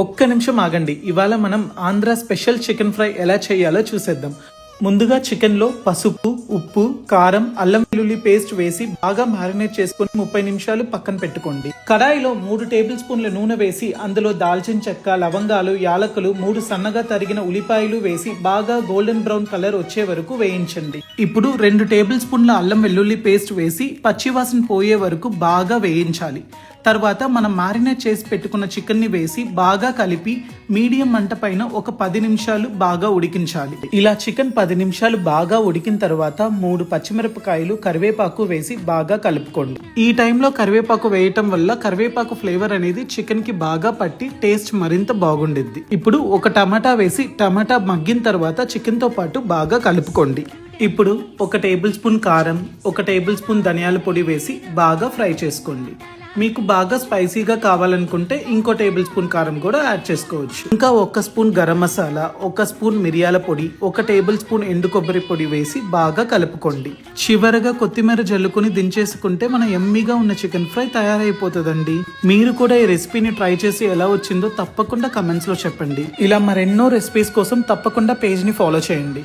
ఒక్క నిమిషం ఆగండి. ఇవాళ మనం ఆంధ్ర స్పెషల్ చికెన్ ఫ్రై ఎలా చేయాలో చూసేద్దాం. ముందుగా చికెన్ లో పసుపు, ఉప్పు, కారం, అల్లం వెల్లుల్లి పేస్ట్ వేసి బాగా మ్యారినేట్ చేసుకుని 30 నిమిషాలు పక్కన పెట్టుకోండి. కడాయిలో 3 టేబుల్ స్పూన్ల నూనె వేసి అందులో దాల్చిన చెక్క, లవంగాలు, యాలకులు, 3 సన్నగా తరిగిన ఉల్లిపాయలు వేసి బాగా గోల్డెన్ బ్రౌన్ కలర్ వచ్చే వరకు వేయించండి. ఇప్పుడు 2 టేబుల్ స్పూన్ల అల్లం వెల్లుల్లి పేస్ట్ వేసి పచ్చివాసన పోయే వరకు బాగా వేయించాలి. తర్వాత మనం మ్యారినేట్ చేసి పెట్టుకున్న చికెన్ ని వేసి బాగా కలిపి మీడియం మంట పైన ఒక 10 నిమిషాలు బాగా ఉడికించాలి. ఇలా చికెన్ 10 నిమిషాలు బాగా ఉడికిన తర్వాత 3 పచ్చిమిరపకాయలు, కరివేపాకు వేసి బాగా కలుపుకోండి. ఈ టైంలో కరివేపాకు వేయటం వల్ల కరివేపాకు ఫ్లేవర్ అనేది చికెన్ కి బాగా పట్టి టేస్ట్ మరింత బాగుండిద్ది. ఇప్పుడు ఒక టమాటా వేసి టమాటా మగ్గిన తర్వాత చికెన్ తో పాటు బాగా కలుపుకోండి. ఇప్పుడు 1 టేబుల్ స్పూన్ కారం, 1 టేబుల్ స్పూన్ ధనియాల పొడి వేసి బాగా ఫ్రై చేసుకోండి. మీకు బాగా స్పైసీగా కావాలనుకుంటే ఇంకో టేబుల్ స్పూన్ కారం కూడా యాడ్ చేసుకోవచ్చు. ఇంకా 1 స్పూన్ గరం మసాలా, 1 స్పూన్ మిరియాల పొడి, 1 టేబుల్ స్పూన్ ఎండు కొబ్బరి పొడి వేసి బాగా కలుపుకోండి. చివరగా కొత్తిమీర జల్లుకుని దించేసుకుంటే మన యమ్మీగా ఉన్న చికెన్ ఫ్రై తయారైపోతుందండి. మీరు కూడా ఈ రెసిపీని ట్రై చేసి ఎలా వచ్చిందో తప్పకుండా కమెంట్స్ లో చెప్పండి. ఇలా మరెన్నో రెసిపీస్ కోసం తప్పకుండా పేజ్ ని ఫాలో చేయండి.